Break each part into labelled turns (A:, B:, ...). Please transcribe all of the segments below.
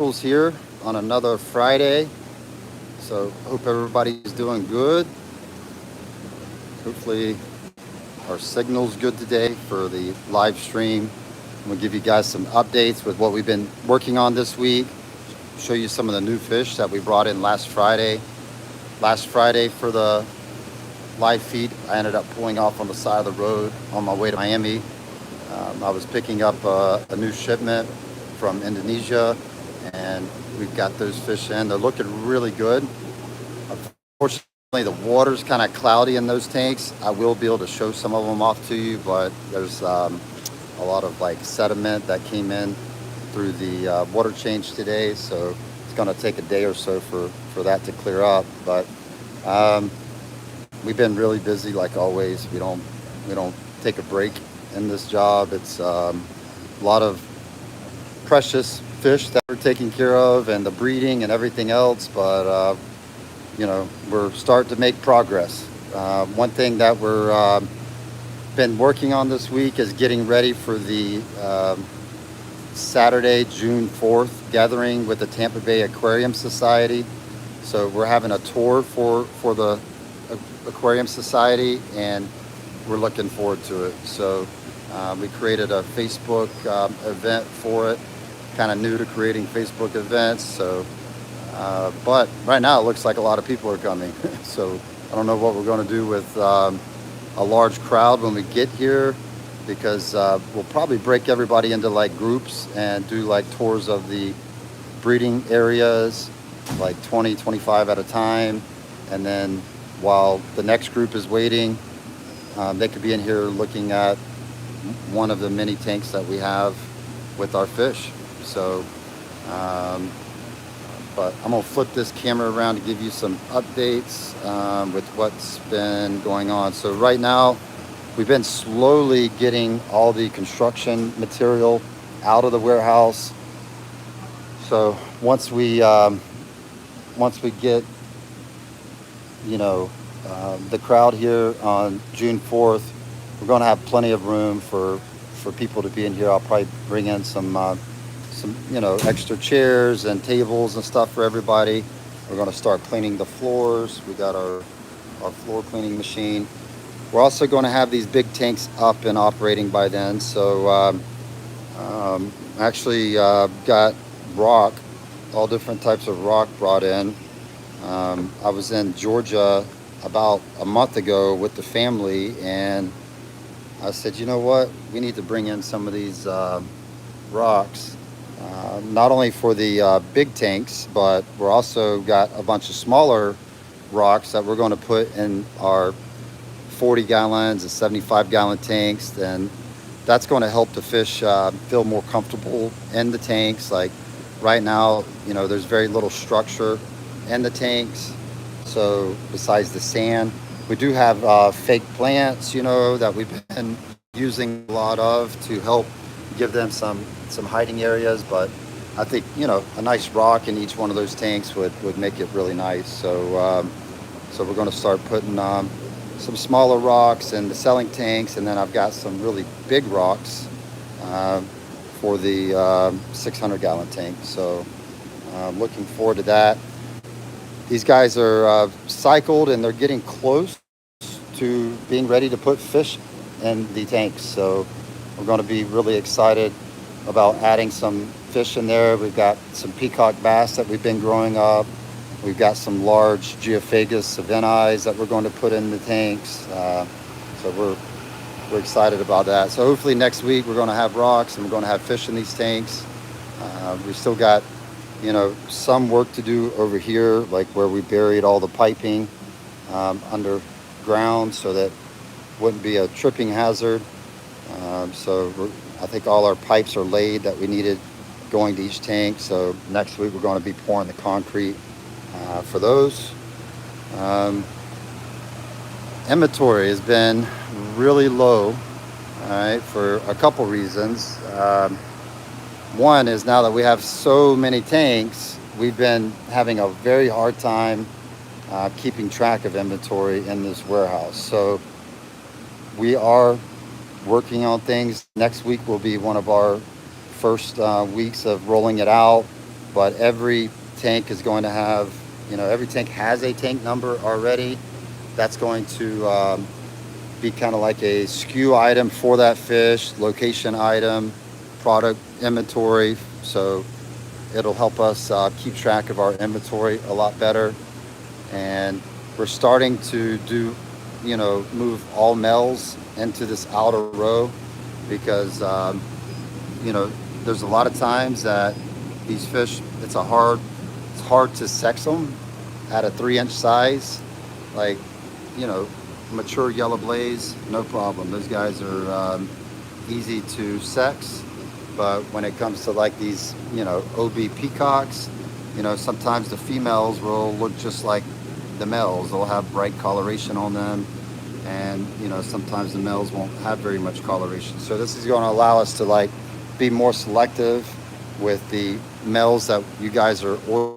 A: Here on another Friday. So hope everybody's doing good. Hopefully our signal's good today for the live stream. We'll give you guys some updates with what we've been working on this week. Show you some of the new fish that we brought in last Friday. Last Friday for the live feed, I ended up pulling off on the side of the road on my way to Miami. I was picking up a new shipment from Indonesia, and we've got those fish in. They're looking really good. Unfortunately, the water's kind of cloudy in those tanks. I will be able to show some of them off to you, but there's a lot of like sediment that came in through the water change today, so it's going to take a day or so for that to clear up. But we've been really busy like always. We don't take a break in this job. It's a lot of precious fish that we're taking care of, and the breeding and everything else. But we're starting to make progress. One thing that we're been working on this week is getting ready for the Saturday, June 4th gathering with the Tampa Bay Aquarium Society. So we're having a tour for the Aquarium Society, and we're looking forward to it. So we created a Facebook event for it. Kind of new to creating Facebook events, so but right now it looks like a lot of people are coming. So I don't know what we're going to do with a large crowd when we get here, because we'll probably break everybody into like groups and do like tours of the breeding areas, like 20-25 at a time, and then while the next group is waiting, they could be in here looking at one of the many tanks that we have with our fish. So but I'm gonna flip this camera around to give you some updates with what's been going on. So right now we've been slowly getting all the construction material out of the warehouse. So once we get the crowd here on June 4th, we're going to have plenty of room for people to be in here. I'll probably bring in some extra chairs and tables and stuff for everybody. We're going to start cleaning the floors. We got our floor cleaning machine. We're also going to have these big tanks up and operating by then. So actually got rock, all different types of rock brought in. I was in Georgia about a month ago with the family, and I said, you know what, we need to bring in some of these rocks, not only for the big tanks, but we're also got a bunch of smaller rocks that we're going to put in our 40 gallons and 75-gallon tanks, and that's going to help the fish feel more comfortable in the tanks. Like right now, there's very little structure in the tanks. So besides the sand, we do have fake plants, that we've been using a lot of to help give them some hiding areas. But I think, a nice rock in each one of those tanks would make it really nice. So so we're going to start putting some smaller rocks in the selling tanks, and then I've got some really big rocks for the 600-gallon tank. So I'm looking forward to that. These guys are cycled, and they're getting close to being ready to put fish in the tanks. So we're going to be really excited about adding some fish in there. We've got some peacock bass that we've been growing up. We've got some large Geophagus savannahs that we're going to put in the tanks. So we're excited about that. So hopefully next week we're going to have rocks and we're going to have fish in these tanks. We still got some work to do over here, like where we buried all the piping underground, so that wouldn't be a tripping hazard. So I think all our pipes are laid that we needed going to each tank. So next week we're going to be pouring the concrete for those. Inventory has been really low, all right, for a couple reasons. One is, now that we have so many tanks, we've been having a very hard time keeping track of inventory in this warehouse. So we are working on things. Next week will be one of our first weeks of rolling it out. but every tank is going to have, every tank has a tank number already. That's going to be kind of like a SKU item for that fish, location item, product inventory. So it'll help us keep track of our inventory a lot better. And we're starting to do, move all males into this outer row because, there's a lot of times that these fish, it's hard to sex them at a 3-inch size. Like, you know, mature yellow blaze, no problem. Those guys are easy to sex. But when it comes to like these, OB peacocks, sometimes the females will look just like the males. They'll have bright coloration on them. And, sometimes the males won't have very much coloration. So this is going to allow us to like be more selective with the males that you guys are ordering.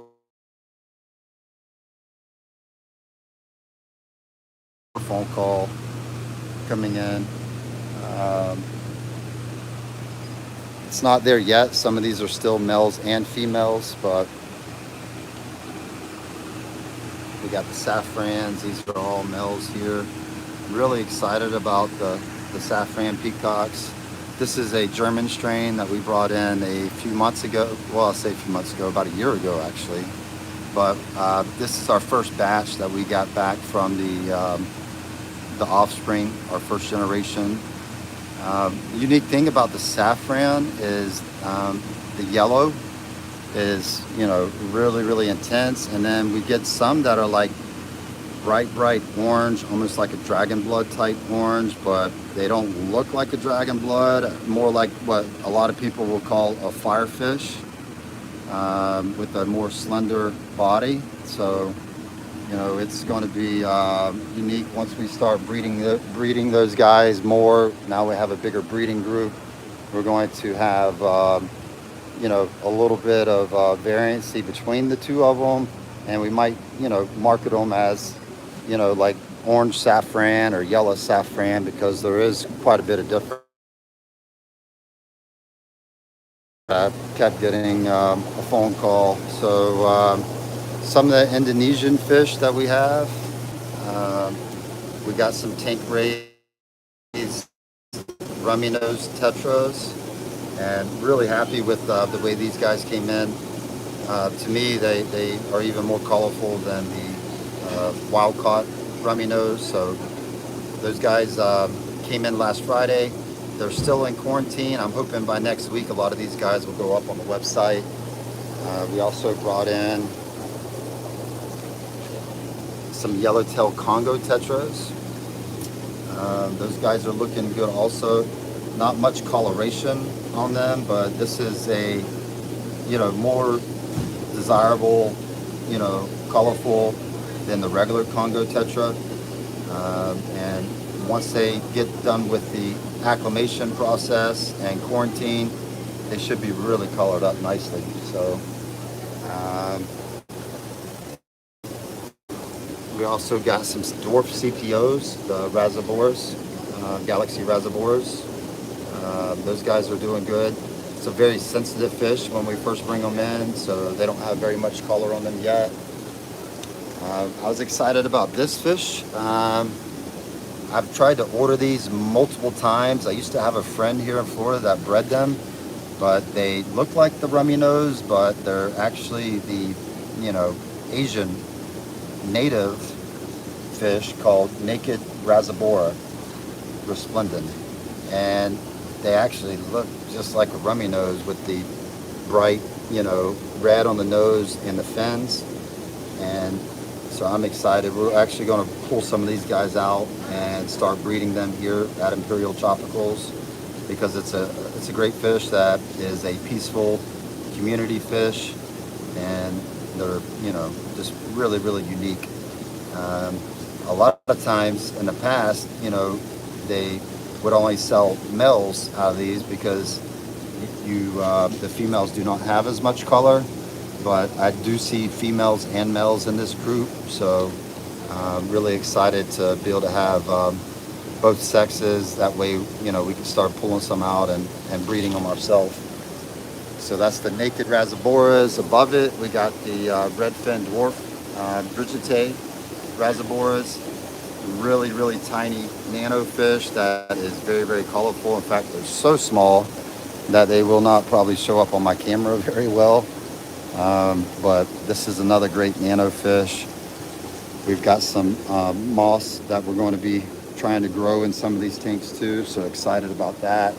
A: Phone call coming in. Um, it's not there yet. Some of these are still males and females, but we got the saffrans. These are all males here. I'm really excited about the saffran peacocks. This is a German strain that we brought in a few months ago. Well, I'll say a few months ago, about a year ago actually. But this is our first batch that we got back from the offspring, our first generation. Unique thing about the saffran is the yellow is, really, really intense. And then we get some that are like bright orange, almost like a dragon blood type orange, but they don't look like a dragon blood, more like what a lot of people will call a firefish, with a more slender body. So, it's going to be unique once we start breeding those guys more. Now we have a bigger breeding group. We're going to have, a little bit of variancy between the two of them, and we might, market them as, like orange saffran or yellow saffran, because there is quite a bit of difference. I kept getting a phone call. So some of the Indonesian fish that we have, we got some tank raised rummy nose tetras, and really happy with the way these guys came in. To me, they are even more colorful than the wild caught rummy nose. So those guys came in last Friday. They're still in quarantine. I'm hoping by next week a lot of these guys will go up on the website. We also brought in some yellowtail Congo tetras. Those guys are looking good also. Not much coloration on them, but this is a, more desirable, colorful than the regular Congo tetra. And once they get done with the acclimation process and quarantine, they should be really colored up nicely. So we also got some dwarf CPOs, the Razabores, Galaxy Razabores. Those guys are doing good. It's a very sensitive fish when we first bring them in, so they don't have very much color on them yet. I was excited about this fish. I've tried to order these multiple times. I used to have a friend here in Florida that bred them, but they look like the rummy nose, but they're actually the, Asian native fish called naked Razabora resplendent. And they actually look just like a rummy nose with the bright, red on the nose and the fins. And so I'm excited. We're actually going to pull some of these guys out and start breeding them here at Imperial Tropicals, because it's a great fish that is a peaceful community fish, and they're, just really, really unique. A lot of times in the past, they would only sell males out of these because the females do not have as much color. But I do see females and males in this group, so I'm really excited to be able to have both sexes. That way, we can start pulling some out and breeding them ourselves. So that's the naked Razaboras. Above it, we got the redfin dwarf Brigite Razaboras. Really, really tiny nano fish that is very, very colorful. In fact, they're so small that they will not probably show up on my camera very well. But this is another great nano fish. We've got some moss that we're going to be trying to grow in some of these tanks too. So excited about that.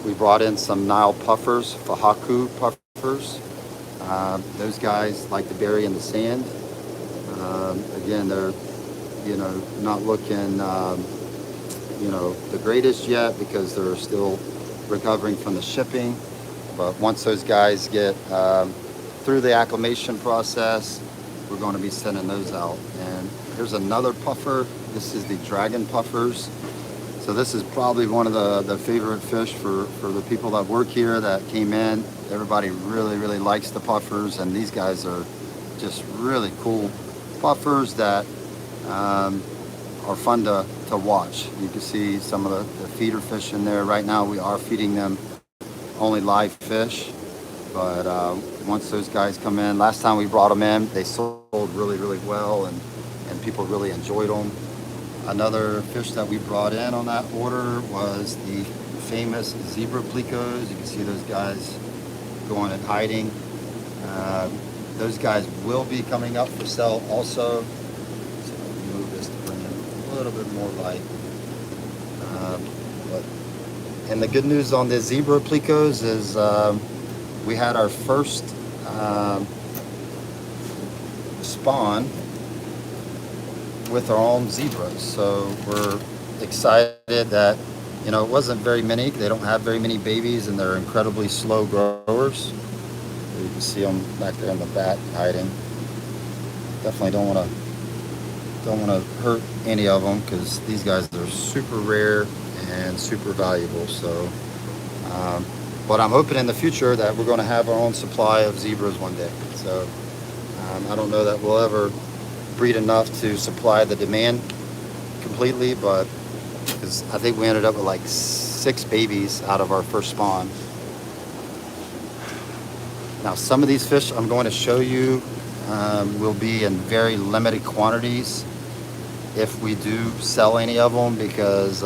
A: We brought in some Nile puffers, Fahaku puffers. Those guys like to bury in the sand. Again, they're, not looking, the greatest yet because they're still recovering from the shipping. But once those guys get through the acclimation process, we're going to be sending those out. And here's another puffer. This is the dragon puffers. So this is probably one of the favorite fish for the people that work here that came in. Everybody really, really likes the puffers, and these guys are just really cool puffers that are fun to watch. You can see some of the feeder fish in there. Right now we are feeding them only live fish, but once those guys come in, last time we brought them in, they sold really, really well, and people really enjoyed them. Another fish that we brought in on that order was the famous zebra plecos. You can see those guys going and hiding. Those guys will be coming up for sale also. So I'll move this to bring in a little bit more light. And the good news on the zebra plecos is we had our first spawn with our own zebras. So we're excited that, it wasn't very many. They don't have very many babies, and they're incredibly slow growers. You can see them back there in the back hiding. Definitely don't want to hurt any of them because these guys are super rare and super valuable. So, but I'm hoping in the future that we're going to have our own supply of zebras one day. So I don't know that we'll ever breed enough to supply the demand completely, but because I think we ended up with like 6 babies out of our first spawn. Now, some of these fish I'm going to show you will be in very limited quantities if we do sell any of them, because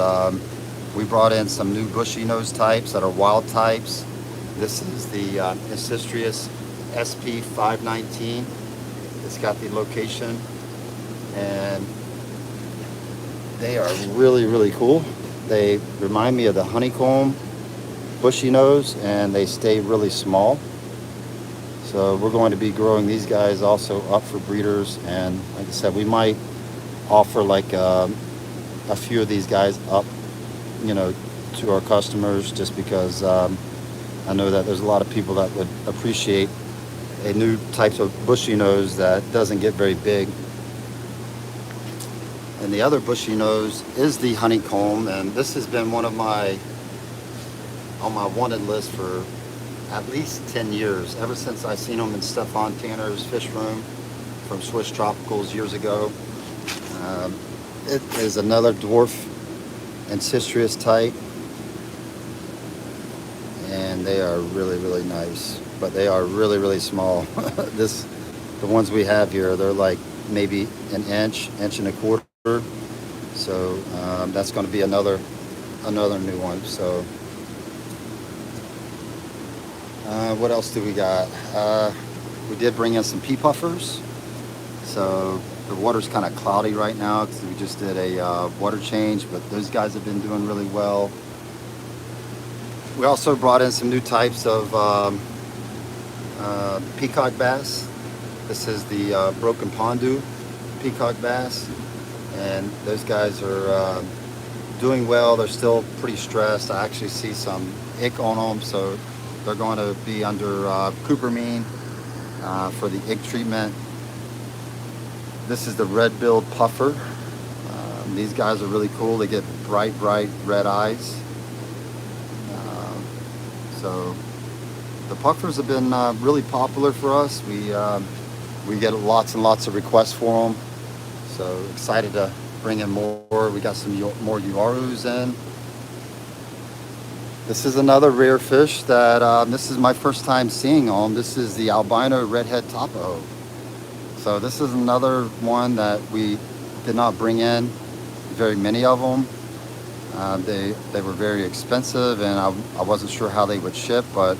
A: we brought in some new bushy nose types that are wild types. This is the Ancistrius SP519. It's got the location, and they are really, really cool. They remind me of the honeycomb bushy nose, and they stay really small. So we're going to be growing these guys also up for breeders, and like I said, we might offer like a few of these guys up, to our customers, just because I know that there's a lot of people that would appreciate a new type of bushy nose that doesn't get very big. And the other bushy nose is the honeycomb, and this has been on my wanted list for at least 10 years, ever since I seen them in Stefan Tanner's fish room from Swiss Tropicals years ago. It is another dwarf Ancistrius type, and they are really, really nice, but they are really, really small. The ones we have here, they're like maybe an inch and a quarter. So that's going to be another new one. So what else do we got? We did bring in some pea puffers. So the water's kind of cloudy right now because we just did a water change, but those guys have been doing really well. We also brought in some new types of peacock bass. This is the broken pondu peacock bass, and those guys are doing well. They're still pretty stressed. I actually see some ick on them, so they're going to be under cupramine for the ick treatment. This is the red-billed puffer. These guys are really cool. They get bright red eyes. So the puffers have been really popular for us. We get lots and lots of requests for them. So excited to bring in more. We got some more Uarus in. This is another rare fish that this is my first time seeing them. This is the albino redhead topo. So this is another one that we did not bring in very many of them. They were very expensive, and I wasn't sure how they would ship, but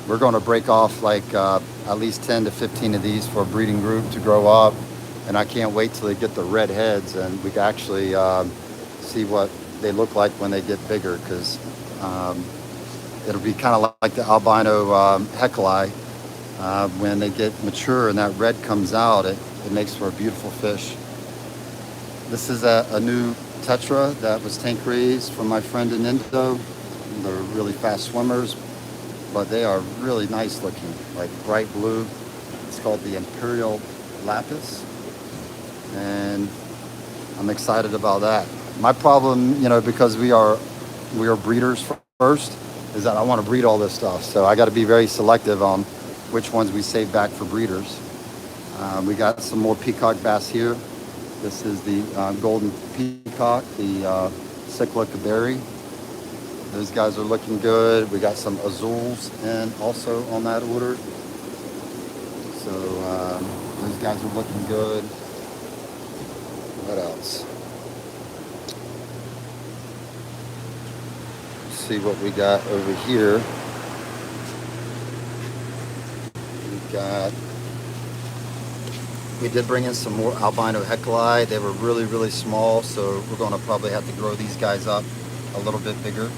A: we're going to break off like at least 10 to 15 of these for a breeding group to grow up. And I can't wait till they get the red heads and we can actually see what they look like when they get bigger, because it'll be kind of like the albino heckleye. When they get mature and that red comes out, it makes for a beautiful fish. This is a new tetra that was tank raised from my friend in Indo. They're really fast swimmers, but they are really nice looking, like bright blue. It's called the Imperial lapis, and I'm excited about that. My problem, because we are breeders first, is that I want to breed all this stuff. So I got to be very selective on which ones we save back for breeders. We got some more peacock bass here. This is the golden peacock, the cyclic berry. Those guys are looking good. We got some azules in also on that order. So those guys are looking good. What else? Let's see what we got over here. We did bring in some more albino heckleye. They were really, really small, so we're going to probably have to grow these guys up a little bit bigger.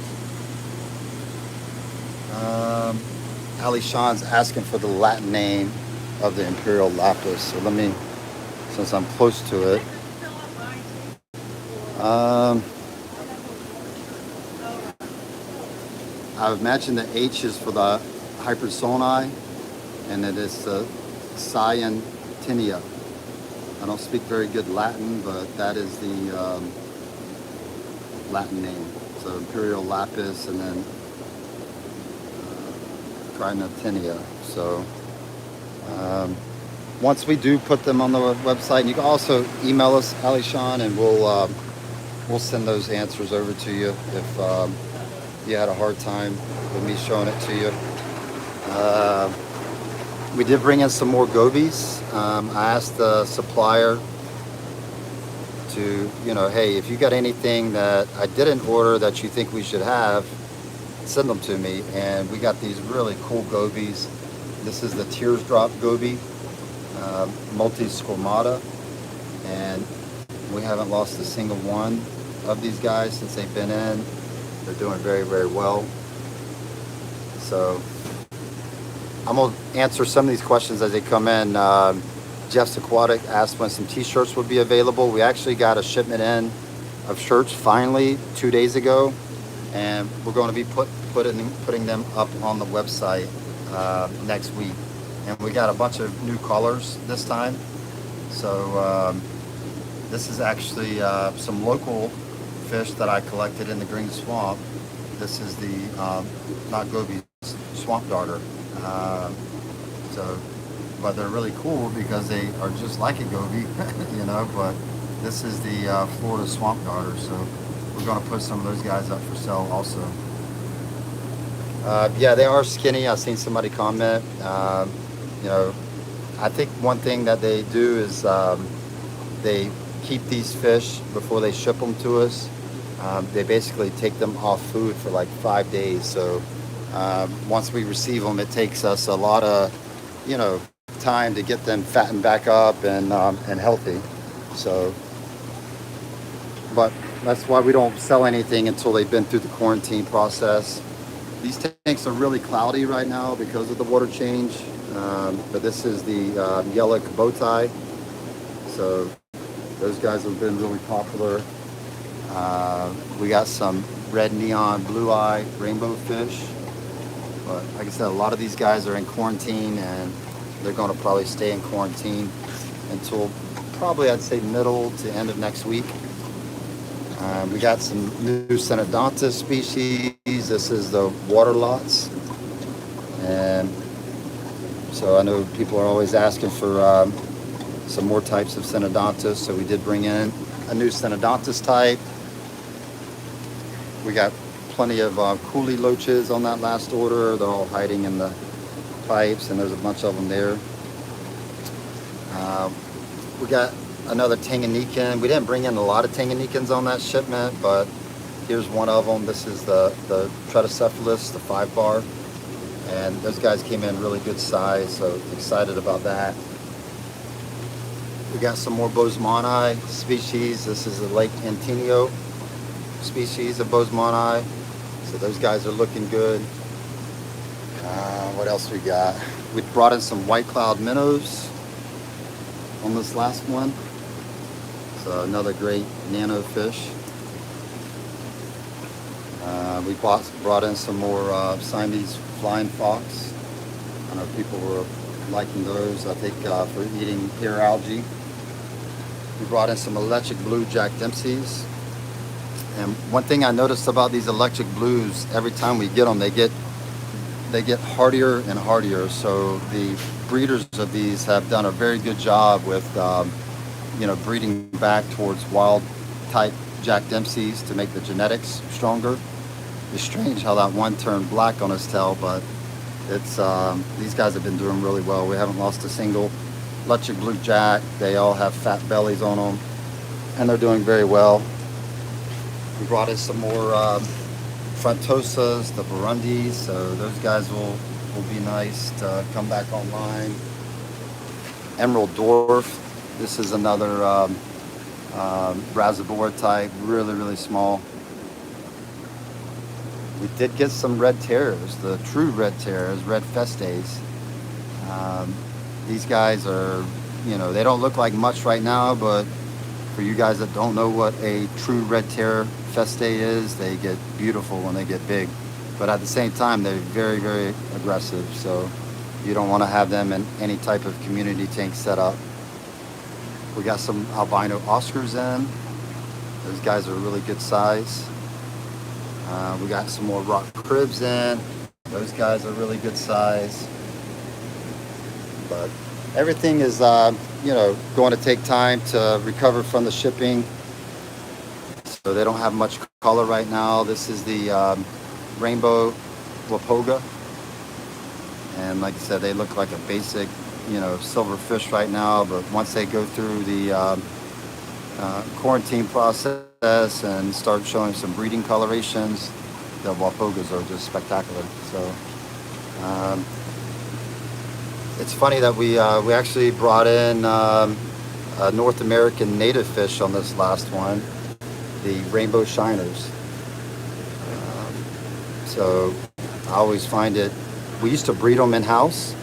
A: Ali Sean's asking for the Latin name of the Imperial lapis, so let me, since I'm close to it. I've mentioned the H is for the hypersoni, and it is the Cyantinia. I don't speak very good Latin, but that is the Latin name. So Imperial lapis, and then Cyantinia. So once we do put them on the website, and you can also email us, Ali Sean, and we'll send those answers over to you if you had a hard time with me showing it to you. We did bring in some more gobies. I asked the supplier to, hey, if you got anything that I didn't order that you think we should have, send them to me. And we got these really cool gobies. This is the tears drop goby, multi-squamata, and we haven't lost a single one of these guys since they've been in. They're doing very, very well. So I'm going to answer some of these questions as they come in. Jeff's Aquatic asked when some t-shirts would be available. We actually got a shipment in of shirts finally 2 days ago, and we're going to be putting them up on the website next week. And we got a bunch of new colors this time. So this is actually some local fish that I collected in the Green Swamp. This is the, not goby, swamp darter. But they're really cool because they are just like a goby, but this is the Florida swamp darter. So we're going to put some of those guys up for sale also. Yeah, they are skinny. I've seen somebody comment. I think one thing that they do is they keep these fish before they ship them to us. They basically take them off food for like 5 days. So once we receive them, it takes us a lot of, time to get them fattened back up and healthy. So, but that's why we don't sell anything until they've been through the quarantine process. These tanks are really cloudy right now because of the water change. But this is the yellow bow tie. So those guys have been really popular. We got some red neon blue eye rainbow fish. But like I said, a lot of these guys are in quarantine, and they're going to probably stay in quarantine until probably, I'd say, middle to end of next week. We got some new Synodontis species. This is the water lots. And so I know people are always asking for some more types of Synodontis. So we did bring in a new Synodontis type. We got plenty of coolie loaches on that last order. They're all hiding in the pipes, and there's a bunch of them there. We got another Tanganyikan. We didn't bring in a lot of Tanganyikans on that shipment, but here's one of them. This is the Tretocephalus, the 5-bar. And those guys came in really good size, so excited about that. We got some more Bosemani species. This is the Lake Antinio species of Bosemani. So those guys are looking good. What else we got? We brought in some white cloud minnows on this last one. So another great nano fish. We brought in some more Siamese flying fox. I know people were liking those, I think, for eating hair algae. We brought in some electric blue Jack Dempseys. And one thing I noticed about these electric blues, every time we get them, they get hardier and hardier. So the breeders of these have done a very good job with, breeding back towards wild type Jack Dempseys to make the genetics stronger. It's strange how that one turned black on his tail, but it's these guys have been doing really well. We haven't lost a single electric blue Jack. They all have fat bellies on them, and they're doing very well. We brought in some more Frontosas, the Burundis, so those guys will be nice to come back online. Emerald Dwarf, this is another Razabor type, really small. We did get some red terrors, the true red terrors, red festes. These guys are, they don't look like much right now, but for you guys that don't know what a true red terror feste is, they get beautiful when they get big. But at the same time, they're very aggressive, so you don't want to have them in any type of community tank setup. We got some albino Oscars in. Those guys are really good size. We got some more rock cribs in. Those guys are really good size. But everything is, going to take time to recover from the shipping. So they don't have much color right now. This is the rainbow Wapoga. And like I said, they look like a basic, silver fish right now. But once they go through the quarantine process and start showing some breeding colorations, the Wapogas are just spectacular. So it's funny that we actually brought in a North American native fish on this last one, the rainbow shiners. So I always find it, we used to breed them in-house,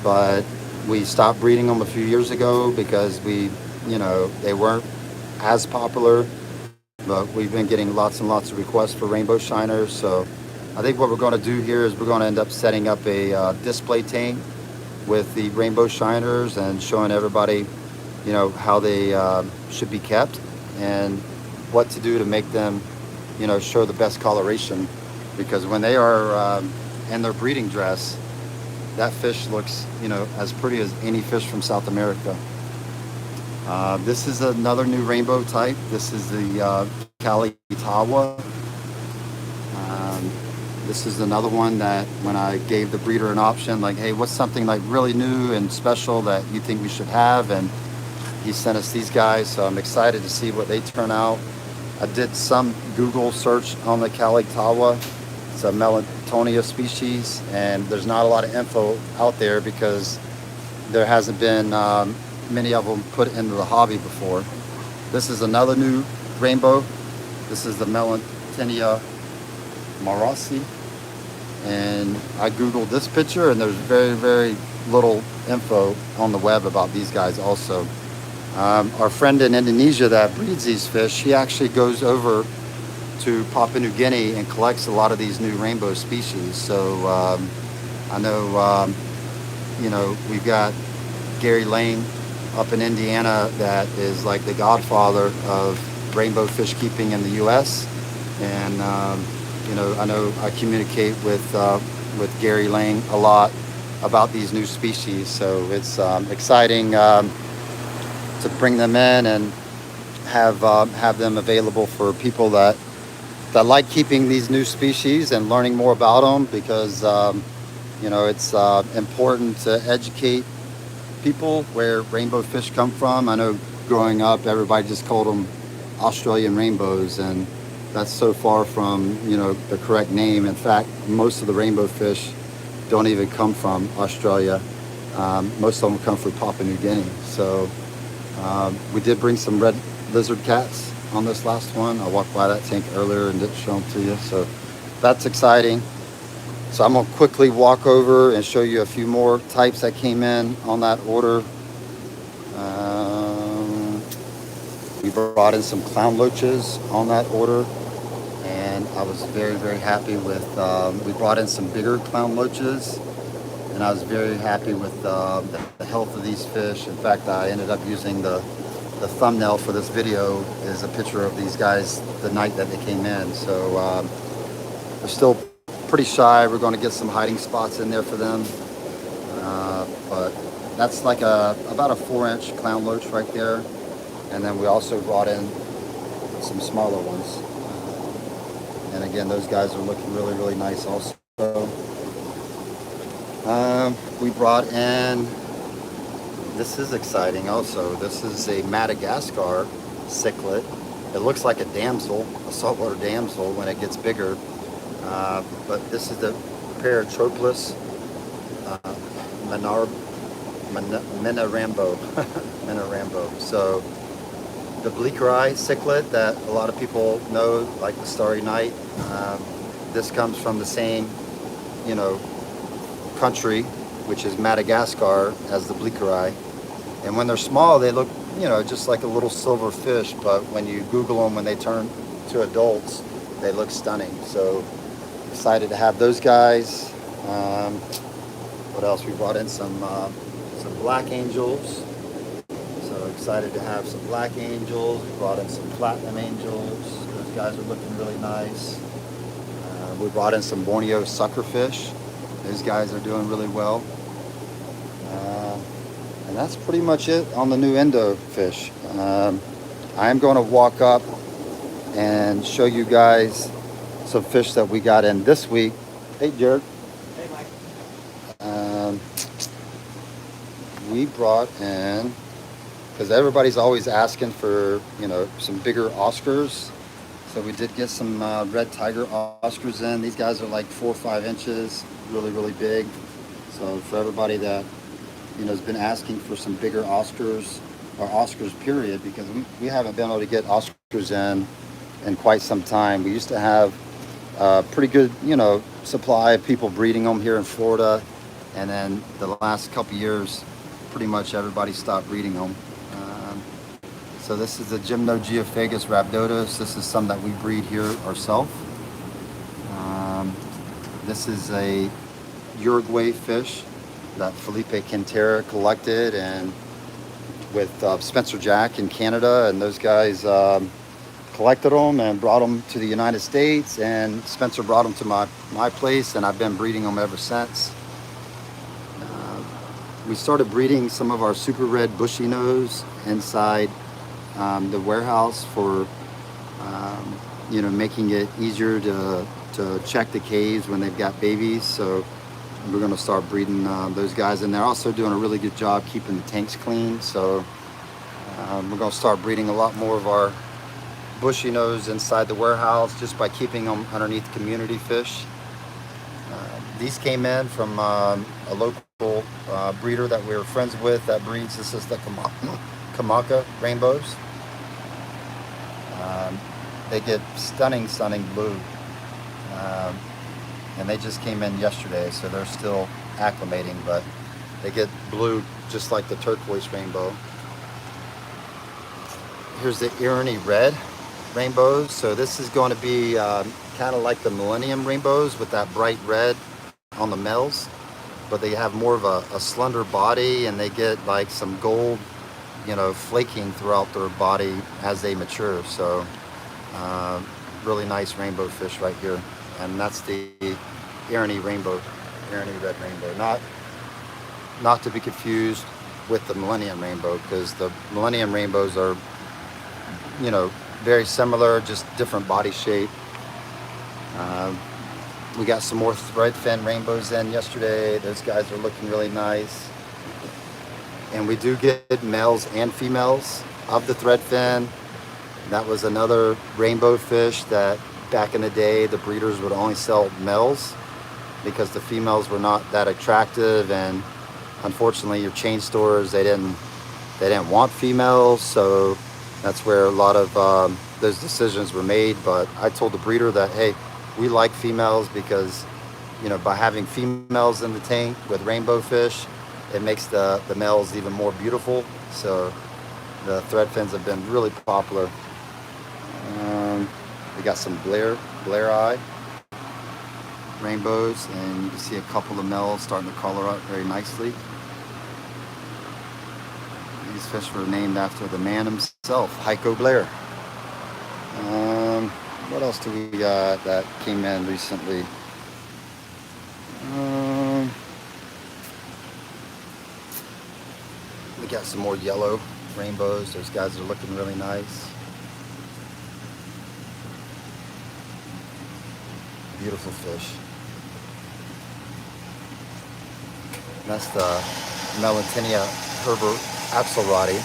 A: but we stopped breeding them a few years ago because they weren't as popular. But we've been getting lots and lots of requests for rainbow shiners. So I think what we're going to do here is we're going to end up setting up a display tank with the rainbow shiners and showing everybody, how they should be kept and what to do to make them, show the best coloration. Because when they are in their breeding dress, that fish looks, as pretty as any fish from South America. This is another new rainbow type. This is the Kalitawa. This is another one that when I gave the breeder an option, like, hey, what's something like really new and special that you think we should have? And he sent us these guys, so I'm excited to see what they turn out. I did some Google search on the Kalitawa. It's a Melantonia species, and there's not a lot of info out there because there hasn't been many of them put into the hobby before. This is another new rainbow. This is the Melantonia marasi. And I Googled this picture, and there's very little info on the web about these guys also. Our friend in Indonesia that breeds these fish, he actually goes over to Papua New Guinea and collects a lot of these new rainbow species. So I know, we've got Gary Lane up in Indiana that is like the godfather of rainbow fish keeping in the U.S. And I know I communicate with Gary Lane a lot about these new species. So it's exciting to bring them in and have them available for people that that like keeping these new species and learning more about them, because you know, it's important to educate people where rainbow fish come from. I know growing up, everybody just called them Australian rainbows, and that's so far from, you know, the correct name. In fact, most of the rainbow fish don't even come from Australia. Most of them come from Papua New Guinea. So we did bring some red lizard cats on this last one. I walked by that tank earlier and didn't show them to you, so that's exciting. So I'm gonna quickly walk over and show you a few more types that came in on that order. We brought in some clown loaches on that order, and I was very, very happy with, we brought in some bigger clown loaches, and I was very happy with the health of these fish. In fact, I ended up using the thumbnail for this video is a picture of these guys the night that they came in. So they're still pretty shy. We're going to get some hiding spots in there for them. But that's like about a 4-inch clown loach right there. And then we also brought in some smaller ones. And again, those guys are looking really, really nice also. We brought in, this is exciting also. This is a Madagascar cichlid. It looks like a damsel, a saltwater damsel when it gets bigger. But this is the Paratroplus Minarambo. Minarambo. So the bleaker eye cichlid that a lot of people know, like the Starry Night. This comes from the same, you know, country, which is Madagascar, as the bleaker eye. And when they're small, they look, you know, just like a little silver fish. But when you Google them, when they turn to adults, they look stunning. So excited to have those guys. What else? We brought in some black angels. So excited to have some black angels. We brought in some platinum angels. Those guys are looking really nice. We brought in some Borneo suckerfish. Those guys are doing really well. And that's pretty much it on the new endo fish. I am going to walk up and show you guys some fish that we got in this week. Hey, Jared.
B: Hey, Mike.
A: We brought in, because everybody's always asking for, you know, some bigger Oscars. So we did get some red tiger Oscars in. These guys are like 4 or 5 inches, really, really big. So for everybody that, you know, has been asking for some bigger Oscars, or Oscars period, because we haven't been able to get Oscars in quite some time. We used to have a pretty good, you know, supply of people breeding them here in Florida, and then the last couple years, pretty much everybody stopped breeding them. So this is the Gymnogeophagus rhabdotus. This is some that we breed here ourselves. This is a Uruguay fish that Felipe Quintera collected, and with Spencer Jack in Canada, and those guys collected them and brought them to the United States, and Spencer brought them to my place, and I've been breeding them ever since. We started breeding some of our super red bushy nose inside the warehouse for you know, making it easier to check the caves when they've got babies. So we're going to start breeding those guys, and they're also doing a really good job keeping the tanks clean. So we're going to start breeding a lot more of our bushy nose inside the warehouse just by keeping them underneath community fish. These came in from a local breeder that we were friends with that breeds. This is the Kamaka rainbows. They get stunning blue. And they just came in yesterday, so they're still acclimating, but they get blue just like the turquoise rainbow. Here's the Irony red rainbows. So this is going to be kind of like the Millennium rainbows with that bright red on the males, but they have more of a slender body, and they get like some gold, you know, flaking throughout their body as they mature. So really nice rainbow fish right here. And that's the Irony rainbow, Irony red rainbow. Not to be confused with the Millennium rainbow, because the Millennium rainbows are, you know, very similar, just different body shape. Um, we got some more thread fin rainbows in yesterday. Those guys are looking really nice. And we do get males and females of the thread fin. That was another rainbow fish that back in the day the breeders would only sell males because the females were not that attractive, and unfortunately your chain stores they didn't want females, so that's where a lot of those decisions were made. But I told the breeder that, hey, we like females because, by having females in the tank with rainbow fish, it makes the males even more beautiful. So the thread fins have been really popular. We got some Blair Eye rainbows, and you can see a couple of males starting to color up very nicely. These fish were named after the man himself, Heiko Blair. What else do we got that came in recently? We got some more yellow rainbows. Those guys are looking really nice. Beautiful fish. That's the Melatinia Herbert Axelrodi.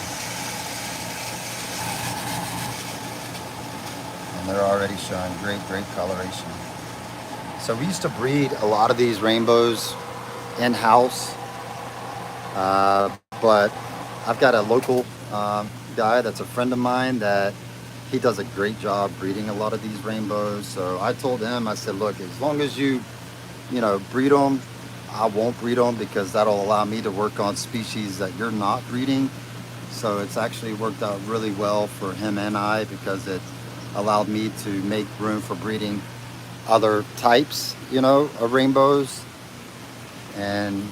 A: And they're already showing great coloration. So we used to breed a lot of these rainbows in-house, but I've got a local guy that's a friend of mine that he does a great job breeding a lot of these rainbows. So I told him, I said, look, as long as you breed them, I won't breed them because that'll allow me to work on species that you're not breeding. So it's actually worked out really well for him and I, because it allowed me to make room for breeding other types, of rainbows, and,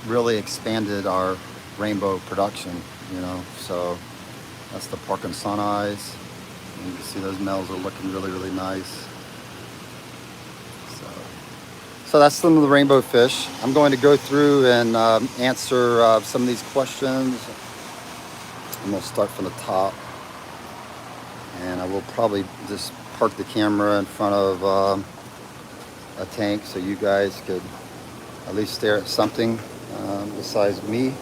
A: really expanded our rainbow production, So that's the Park and Sun Eyes. And you can see those males are looking really nice. So that's some of the rainbow fish. I'm going to go through and answer some of these questions. I'm going to start from the top. And I will probably just park the camera in front of a tank so you guys could at least stare at something besides me.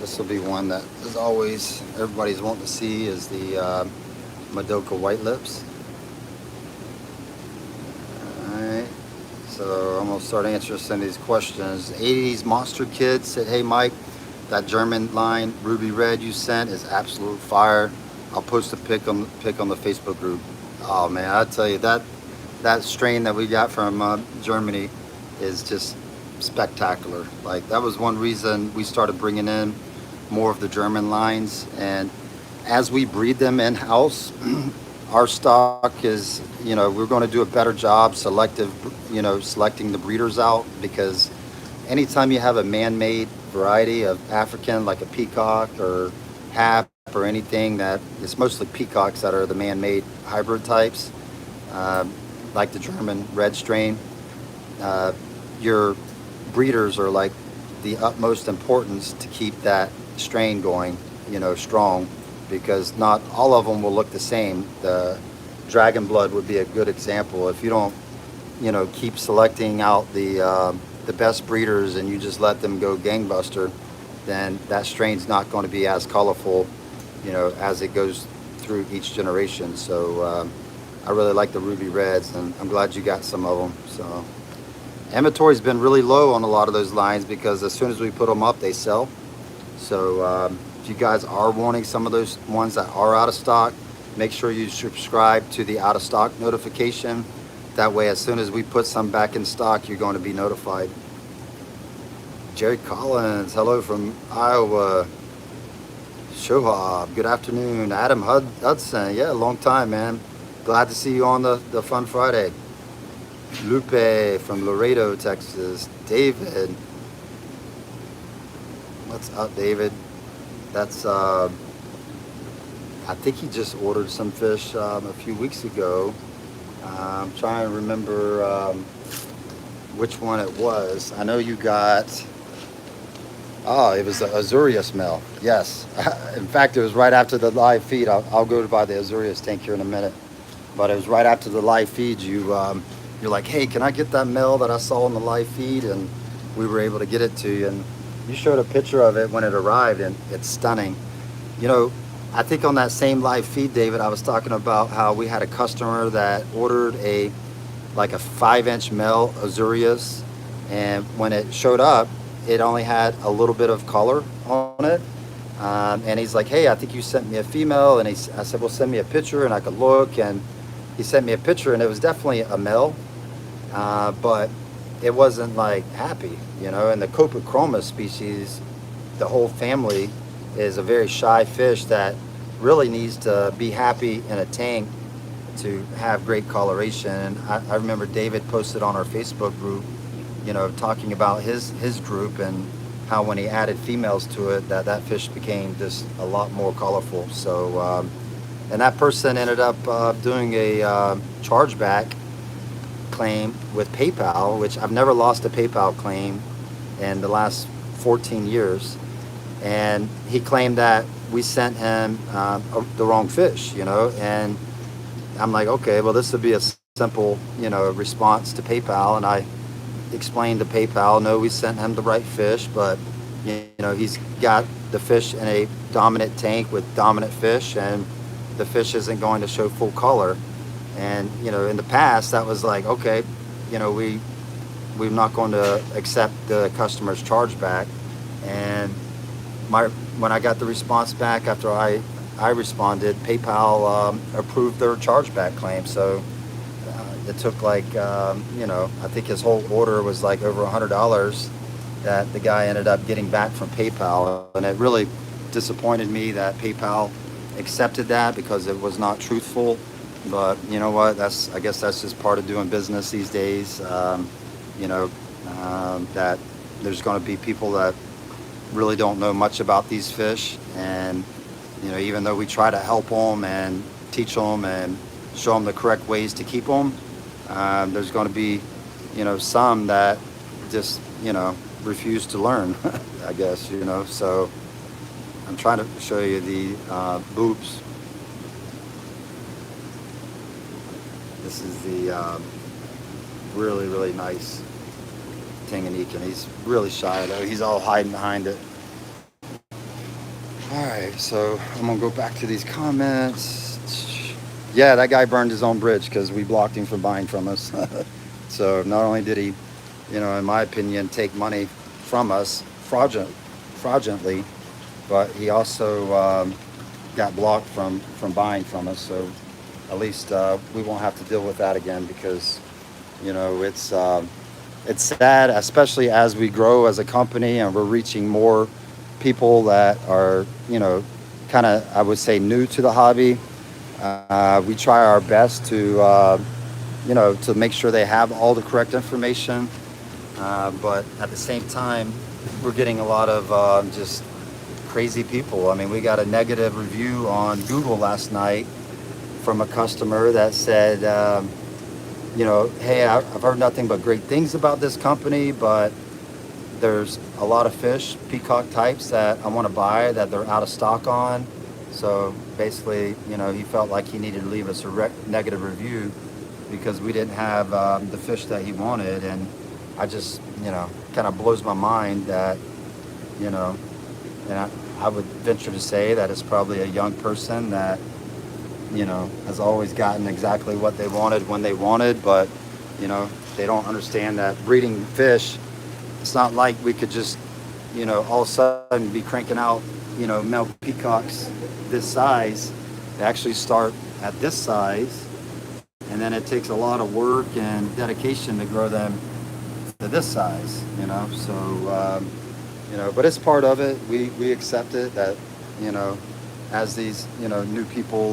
A: This will be one that is always everybody's wanting to see, is the Madoka white lips. Alright, so I'm going to start answering some of these questions. 80s Monster Kid said, hey Mike, that German line ruby red you sent is absolute fire. I'll post a pic on the Facebook group. Oh man, I tell you, that strain that we got from Germany is just spectacular. Like, that was one reason we started bringing in more of the German lines, and as we breed them in-house, our stock is, we're going to do a better job selecting the breeders out, because anytime you have a man-made variety of African, like a peacock or hap or anything, that it's mostly peacocks that are the man-made hybrid types, like the German red strain. Your breeders are like the utmost importance to keep that strain going, strong, because not all of them will look the same. The dragon blood would be a good example. If you don't, keep selecting out the best breeders and you just let them go gangbuster, then that strain's not going to be as colorful, as it goes through each generation. So I really like the ruby reds, and I'm glad you got some of them. So inventory's been really low on a lot of those lines, because as soon as we put them up, they sell. So if you guys are wanting some of those ones that are out of stock, make sure you subscribe to the out of stock notification. That way, as soon as we put some back in stock, you're going to be notified. Jerry Collins, hello from Iowa. Shohab, good afternoon. Adam Hudson, yeah, long time, man. Glad to see you on the Fun Friday. Lupe from Laredo, Texas. David, what's up, David? That's I think he just ordered some fish a few weeks ago. I'm trying to remember which one it was. I know you got, it was the Azuria smell. Yes. In fact, it was right after the live feed. I'll go to buy the Azuria tank here in a minute. but it was right after the live feed. You're like, hey, can I get that male that I saw on the live feed? And we were able to get it to you. And you showed a picture of it when it arrived, and it's stunning. You know, I think on that same live feed, David, I was talking about how we had a customer that ordered a like a 5-inch male Azurias, and when it showed up, it only had a little bit of color on it. And he's like, hey, I think you sent me a female. And I said, well, send me a picture and I could look. And he sent me a picture, and it was definitely a male, but it wasn't like happy, you know. And the Copachroma species, the whole family, is a very shy fish that really needs to be happy in a tank to have great coloration. And I remember David posted on our Facebook group, you know, talking about his group and how when he added females to it, that fish became just a lot more colorful. So, and that person ended up doing a chargeback claim with PayPal, which I've never lost a PayPal claim in the last 14 years. And he claimed that we sent him the wrong fish, you know. And I'm like, okay, well, this would be a simple, you know, response to PayPal. And I explained to PayPal, no, we sent him the right fish, but, you know, he's got the fish in a dominant tank with dominant fish, and the fish isn't going to show full color. And, you know, in the past, that was like, okay, you know, we're not going to accept the customer's chargeback. And when I got the response back after I responded, PayPal approved their chargeback claim. So it took like, you know, I think his whole order was like over $100 that the guy ended up getting back from PayPal. And it really disappointed me that PayPal accepted that, because it was not truthful. But you know what? I guess that's just part of doing business these days. You know, that there's going to be people that really don't know much about these fish, and you know, even though we try to help them and teach them and show them the correct ways to keep them, there's going to be, you know, some that just, you know, refuse to learn. I guess, you know. So I'm trying to show you the boobs. This is the really nice Tanganyika. He's really shy though. He's all hiding behind it. Alright, so I'm gonna go back to these comments. Yeah, that guy burned his own bridge because we blocked him from buying from us. So not only did he, you know, in my opinion, take money from us fraudulently, but he also got blocked from buying from us. So at least we won't have to deal with that again, because, you know, it's sad, especially as we grow as a company and we're reaching more people that are, you know, kind of, I would say, new to the hobby. We try our best to, you know, to make sure they have all the correct information. But at the same time, we're getting a lot of just crazy people. I mean, we got a negative review on Google last night from a customer that said, you know, hey, I've heard nothing but great things about this company, but there's a lot of fish, peacock types, that I want to buy that they're out of stock on. So basically, you know, he felt like he needed to leave us a negative review because we didn't have the fish that he wanted. And I just, you know, kind of blows my mind that, you know, and I would venture to say that it's probably a young person that, you know, has always gotten exactly what they wanted when they wanted, but, you know, they don't understand that breeding fish, it's not like we could just, you know, all of a sudden be cranking out, you know, male peacocks this size. They actually start at this size, and then it takes a lot of work and dedication to grow them to this size, you know. So, you know, but it's part of it. We accept it that, you know, as these, you know, new people,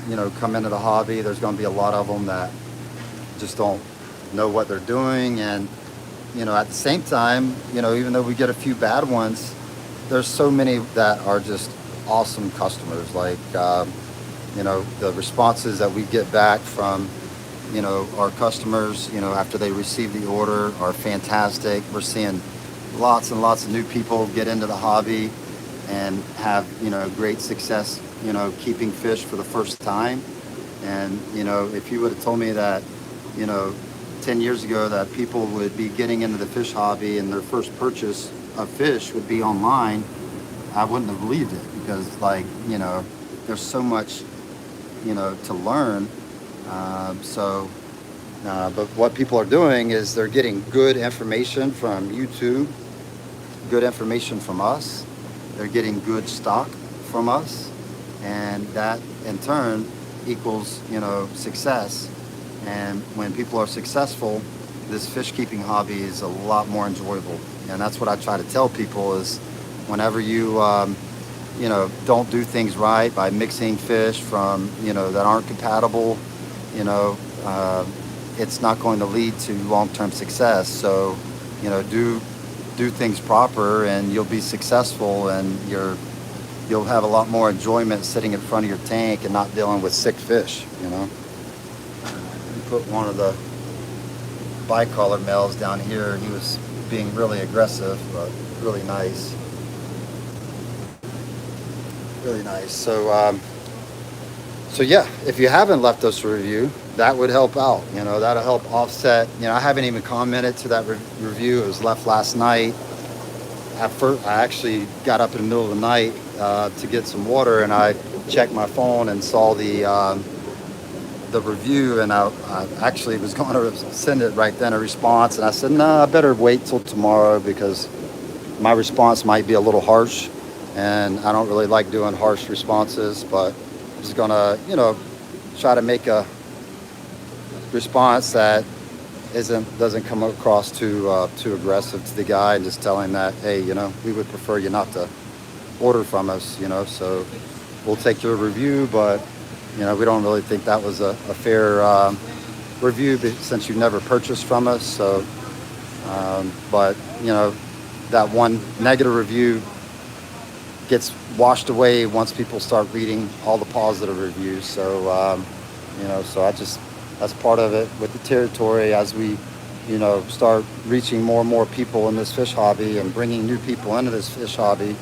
A: you know, come into the hobby, there's going to be a lot of them that just don't know what they're doing. And, you know, at the same time, you know, even though we get a few bad ones, there's so many that are just awesome customers. Like, you know, the responses that we get back from, you know, our customers, you know, after they receive the order are fantastic. We're seeing lots and lots of new people get into the hobby and have, you know, great success, you know, keeping fish for the first time. And, you know, if you would have told me that, you know, 10 years ago that people would be getting into the fish hobby and their first purchase of fish would be online, I wouldn't have believed it, because, like, you know, there's so much, you know, to learn. But what people are doing is they're getting good information from YouTube, good information from us. They're getting good stock from us, and that in turn equals, you know, success. And when people are successful, this fish keeping hobby is a lot more enjoyable. And that's what I try to tell people is whenever you know, don't do things right by mixing fish from, you know, that aren't compatible, you know, it's not going to lead to long-term success. So, you know, do things proper and you'll be successful, and you'll have a lot more enjoyment sitting in front of your tank and not dealing with sick fish, you know. Put one of the bicolor males down here. He was being really aggressive, but really nice. Really nice. So yeah, if you haven't left us a review, that would help out. You know, that'll help offset. You know, I haven't even commented to that review. It was left last night. At first, I actually got up in the middle of the night to get some water, and I checked my phone and saw the review, and I actually was going to send it right then, a response, and I said, no, I better wait till tomorrow because my response might be a little harsh, and I don't really like doing harsh responses, but I'm just gonna, you know, try to make a response that doesn't come across too aggressive to the guy, and just tell him that, hey, you know, we would prefer you not to order from us, you know, so we'll take your review, but you know, we don't really think that was a fair review since you've never purchased from us. So, but you know, that one negative review gets washed away once people start reading all the positive reviews. So, you know, so that's part of it with the territory. As we, you know, start reaching more and more people in this fish hobby and bringing new people into this fish hobby,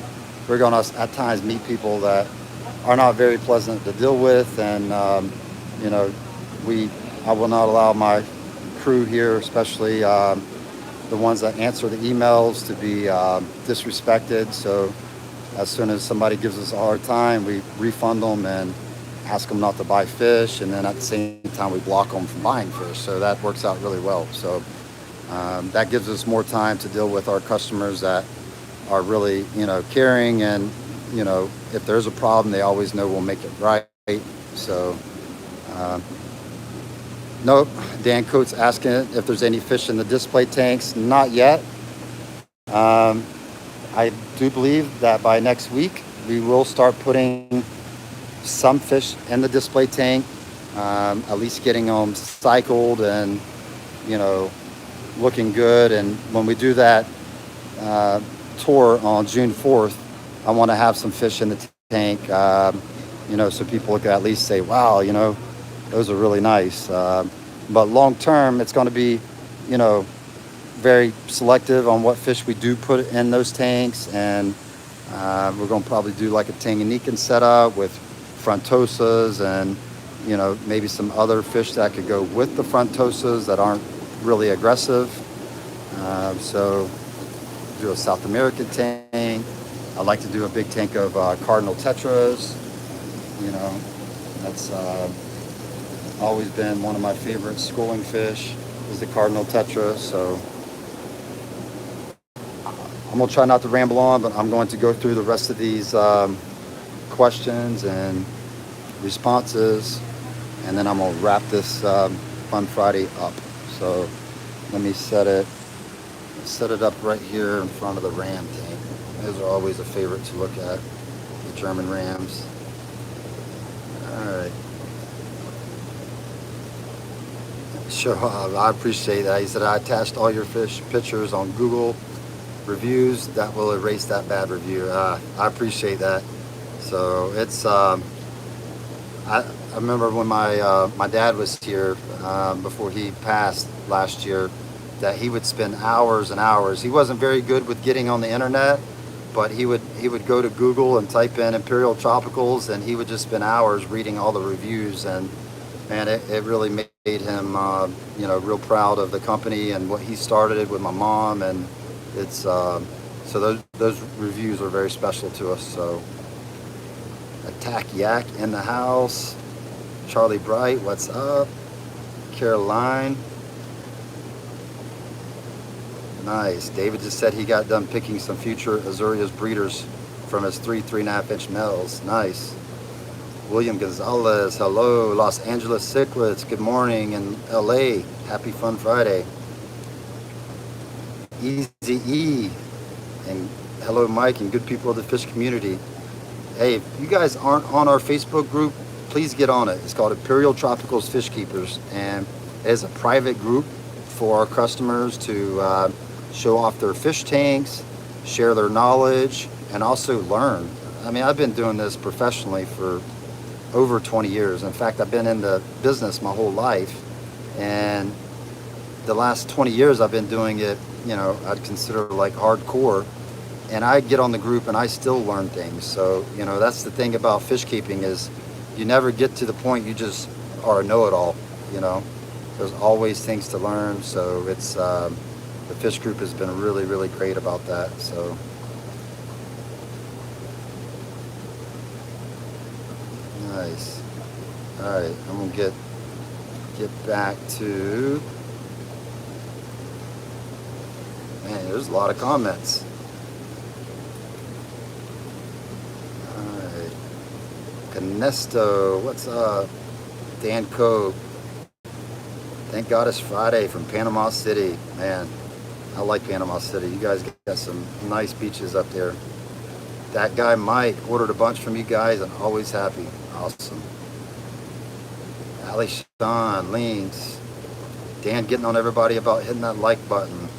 A: we're going to at times meet people that are not very pleasant to deal with, and you know, I will not allow my crew here, especially the ones that answer the emails, to be disrespected. So as soon as somebody gives us a hard time, we refund them and ask them not to buy fish, and then at the same time we block them from buying fish. So that works out really well. So that gives us more time to deal with our customers that are really, you know, caring, and you know, if there's a problem, they always know we'll make it right. So, nope. Dan Coates asking if there's any fish in the display tanks. Not yet. I do believe that by next week we will start putting some fish in the display tank, at least getting them cycled and, you know, looking good. And when we do that tour on June 4th, I want to have some fish in the tank, you know, so people can at least say, wow, you know, those are really nice. But long term, it's going to be, you know, very selective on what fish we do put in those tanks. And we're going to probably do like a Tanganyikan setup with frontosas and, you know, maybe some other fish that could go with the frontosas that aren't really aggressive. So do a South American tank. I like to do a big tank of cardinal tetras. You know, that's always been one of my favorite schooling fish, is the cardinal tetra. So I'm gonna try not to ramble on, but I'm going to go through the rest of these questions and responses, and then I'm gonna wrap this Fun Friday up. So let me set it up right here in front of the ram tank. Those are always a favorite to look at, the German rams. All right. Sure, I appreciate that. He said, I attached all your fish pictures on Google reviews. That will erase that bad review. I appreciate that. So it's, I remember when my dad was here before he passed last year, that he would spend hours and hours. He wasn't very good with getting on the internet, but he would go to Google and type in Imperial Tropicals, and he would just spend hours reading all the reviews. And man, it really made him, real proud of the company and what he started with my mom, and it's so those reviews are very special to us. So, Attack Yak in the house, Charlie Bright, what's up? Caroline, nice. David just said he got done picking some future Azuria's breeders from his 3.5 inch males. Nice. William Gonzalez, hello. Los Angeles Cichlids, good morning. In LA, happy Fun Friday. Easy E, and hello Mike and good people of the fish community. Hey, if you guys aren't on our Facebook group, please get on it. It's called Imperial Tropicals Fish Keepers, and it is a private group for our customers to show off their fish tanks, share their knowledge, and also learn. I mean, I've been doing this professionally for over 20 years. In fact, I've been in the business my whole life, and the last 20 years I've been doing it, I'd consider like hardcore, and I get on the group and I still learn things. So, that's the thing about fish keeping is you never get to the point you just are a know-it-all, There's always things to learn. So it's, the fish group has been really, really great about that. So nice. All right, I'm gonna get back to, man, there's a lot of comments. All right, Canesto, what's up? Dan Coe, thank God it's Friday from Panama City. Man, I like Panama City. You guys got some nice beaches up there. That guy Mike ordered a bunch from you guys and always happy. Awesome. Ali Sean, Links. Dan getting on everybody about hitting that like button.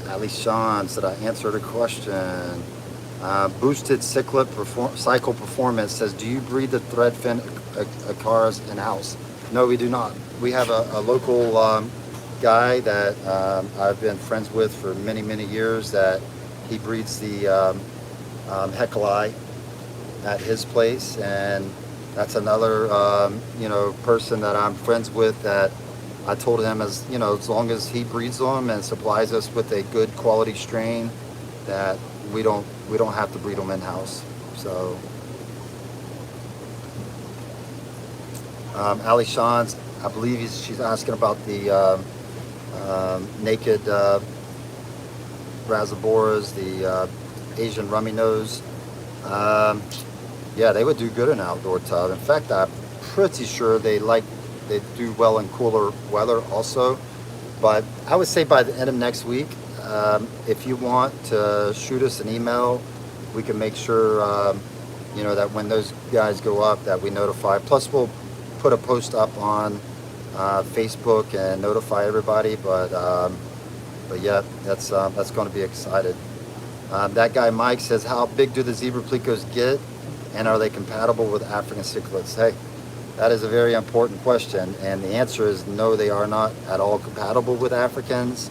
A: Ali Sean said I answered a question. Boosted Cichlid Cycle Performance says, do you breed the threadfin acaras in-house? No, we do not. We have a local guy that I've been friends with for many, many years that he breeds the Hecali at his place, and that's another person that I'm friends with that I told him as long as he breeds them and supplies us with a good quality strain, that we don't have to breed them in-house. So Ali Sean's, I believe she's asking about the naked Razaboras, the Asian rummy nose. Yeah, they would do good in an outdoor tub. In fact, I'm pretty sure they do well in cooler weather also. But I would say by the end of next week, if you want to shoot us an email, we can make sure that when those guys go up that we notify. Plus, we'll put a post up on Facebook and notify everybody. But yeah, that's going to be excited. That guy Mike says, how big do the zebra plecos get, and are they compatible with African cichlids? Hey, that is a very important question, and the answer is no, they are not at all compatible with Africans.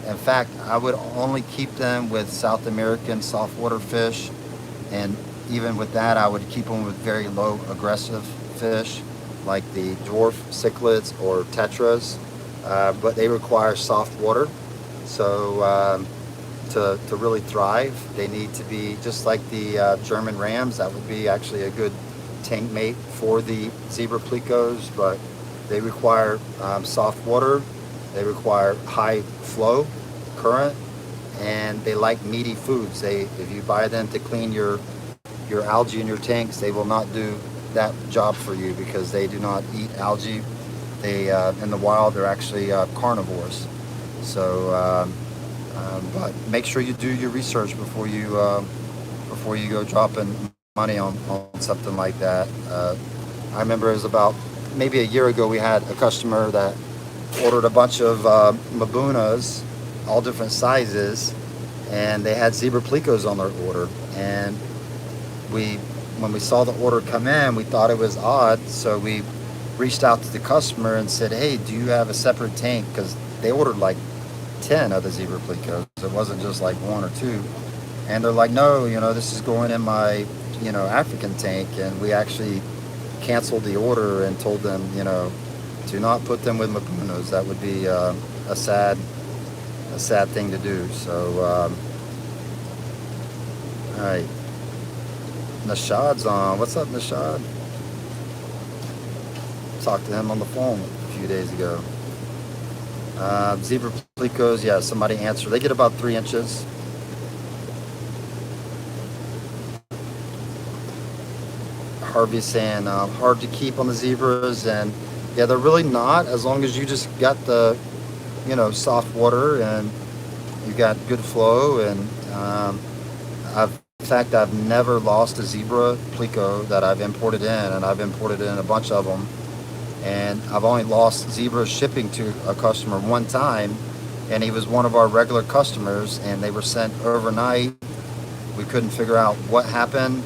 A: In fact, I would only keep them with South American saltwater fish, and even with that, I would keep them with very low aggressive fish, like the dwarf cichlids or tetras, but they require soft water. So to really thrive, they need to be just like the German rams. That would be actually a good tank mate for the zebra plecos, but they require soft water, they require high flow current, and they like meaty foods. If you buy them to clean your algae in your tanks, they will not do that job for you because they do not eat algae. They in the wild, they're actually carnivores. So but make sure you do your research before you go dropping money on something like that. I remember it was about maybe a year ago, we had a customer that ordered a bunch of Mabunas, all different sizes, and they had zebra plecos on their order. And when we saw the order come in, we thought it was odd, so we reached out to the customer and said, hey, do you have a separate tank? Because they ordered like 10 of the zebra plecos. It wasn't just like one or two. And they're like, no, this is going in my African tank. And we actually canceled the order and told them, do not put them with Mapunos. That would be a sad thing to do. So, all right, Nashad's on. What's up, Nashad? Talked to him on the phone a few days ago. Zebra plecos, yeah, somebody answered. They get about 3 inches. Harvey's saying hard to keep on the zebras, and yeah, they're really not, as long as you just got the soft water and you got good flow. And in fact, I've never lost a zebra pleco that I've imported in, and I've imported in a bunch of them, and I've only lost zebra shipping to a customer one time, and he was one of our regular customers, and they were sent overnight. We couldn't figure out what happened.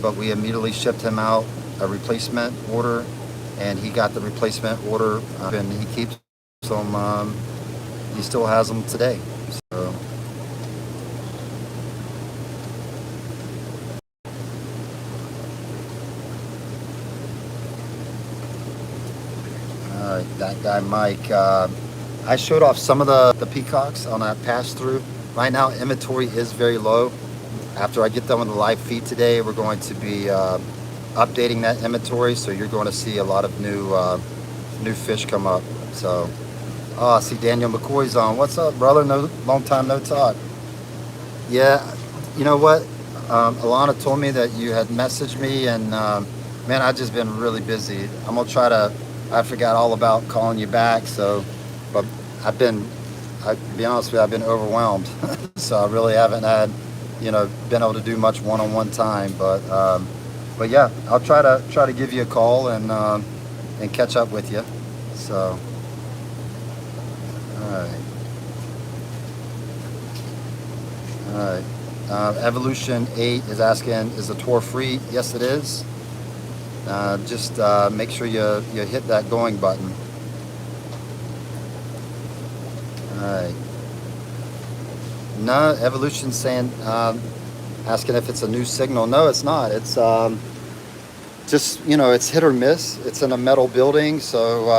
A: But we immediately shipped him out a replacement order, and he got the replacement order, and he keeps them. He still has them today. So, that guy Mike. I showed off some of the peacocks on that pass through. Right now, inventory is very low. After I get done with the live feed today, we're going to be updating that inventory, so you're going to see a lot of new fish come up. So, I see Daniel McCoy's on. What's up, brother? No, long time no talk. Yeah, you know what? Alana told me that you had messaged me, and man, I've just been really busy. I'm gonna try to. I forgot all about calling you back. So, but to be honest with you, I've been overwhelmed. So I really haven't had been able to do much one-on-one time, but yeah, I'll try to give you a call and catch up with you. So, all right. Evolution 8 is asking, is the tour free? Yes, it is. Just make sure you hit that going button. All right. No, Evolution's saying, asking if it's a new signal. No, it's not. It's just, it's hit or miss. It's in a metal building, so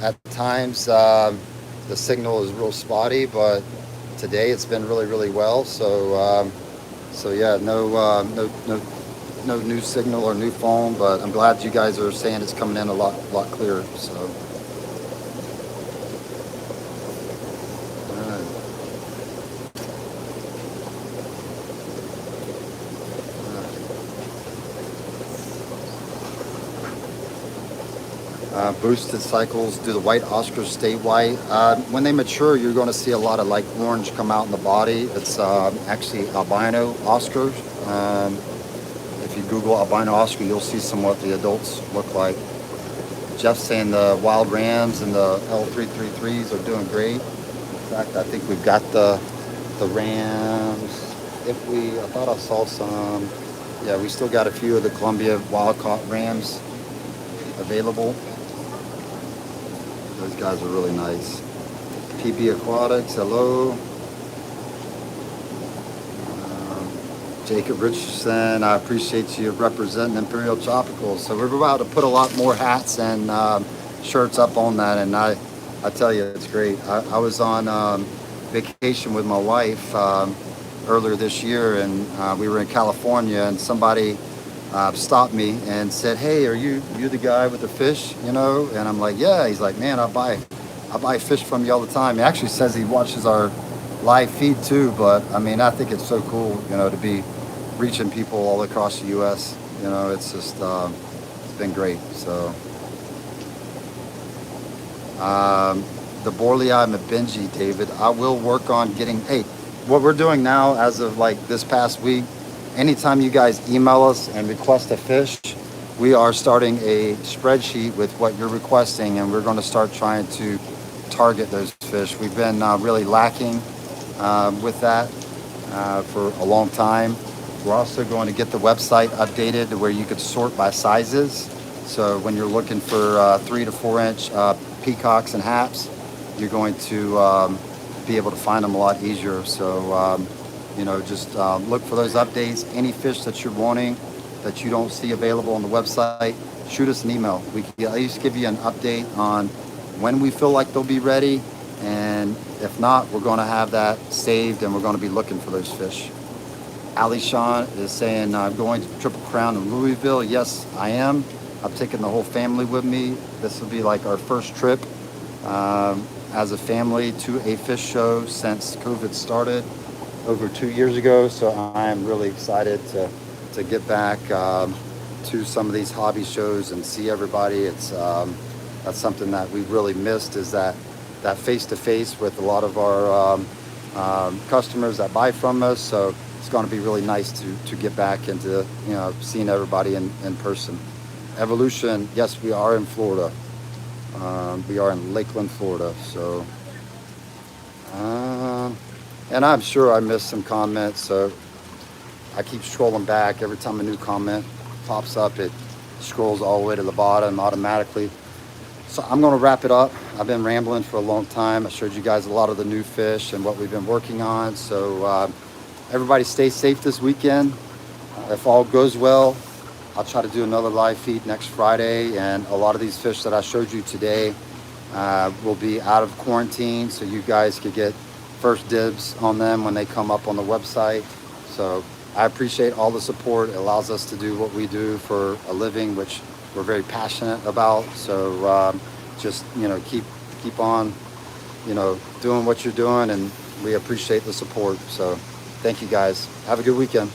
A: at times the signal is real spotty, but today it's been really, really well. So, yeah, no new signal or new phone, but I'm glad you guys are saying it's coming in a lot clearer. So. Boosted cycles, do the white Oscars stay white? When they mature, you're going to see a lot of like orange come out in the body. It's actually albino Oscars. If you Google albino Oscar, you'll see somewhat the adults look like. Jeff's saying the wild rams and the L333s are doing great. In fact, I think we've got the rams. I thought I saw some. Yeah, we still got a few of the Columbia wild caught rams available. Those guys are really nice. PB Aquatics, hello. Jacob Richardson, I appreciate you representing Imperial Tropicals. So we're about to put a lot more hats and shirts up on that, and I tell you, it's great. I was on vacation with my wife earlier this year, and we were in California, and somebody stopped me and said, "Hey, are you the guy with the fish?" And I'm like, "Yeah." He's like, "Man, I buy fish from you all the time." He actually says he watches our live feed too, but I mean, I think it's so cool, to be reaching people all across the U.S. It's just it's been great. So the Borlei Mabenji, David, I will work on getting. Hey, what we're doing now, as of like this past week, anytime you guys email us and request a fish, we are starting a spreadsheet with what you're requesting, and we're going to start trying to target those fish. We've been really lacking with that for a long time. We're also going to get the website updated to where you could sort by sizes. So when you're looking for 3 to 4 inch peacocks and haps, you're going to be able to find them a lot easier. So just look for those updates. Any fish that you're wanting, that you don't see available on the website, shoot us an email. We can at least give you an update on when we feel like they'll be ready. And if not, we're going to have that saved and we're going to be looking for those fish. Ali Sean is saying, I'm going to Triple Crown in Louisville. Yes, I am. I'm taking the whole family with me. This will be like our first trip as a family to a fish show since COVID started over 2 years ago. So I am really excited to get back to some of these hobby shows and see everybody. It's that's something that we really missed, is that face-to-face with a lot of our customers that buy from us. So it's going to be really nice to get back into, you know, seeing everybody in person. Evolution, yes, we are in Florida. We are in Lakeland, Florida. So, and I'm sure I missed some comments. So I keep scrolling back. Every time a new comment pops up, it scrolls all the way to the bottom automatically. So I'm going to wrap it up. I've been rambling for a long time. I showed you guys a lot of the new fish and what we've been working on. So everybody stay safe this weekend. If all goes well, I'll try to do another live feed next Friday. And a lot of these fish that I showed you today will be out of quarantine. So you guys could get first dibs on them when they come up on the website. So I appreciate all the support. It allows us to do what we do for a living, which we're very passionate about. So just, you know, keep on, you know, doing what you're doing, and we appreciate the support. So thank you guys. Have a good weekend.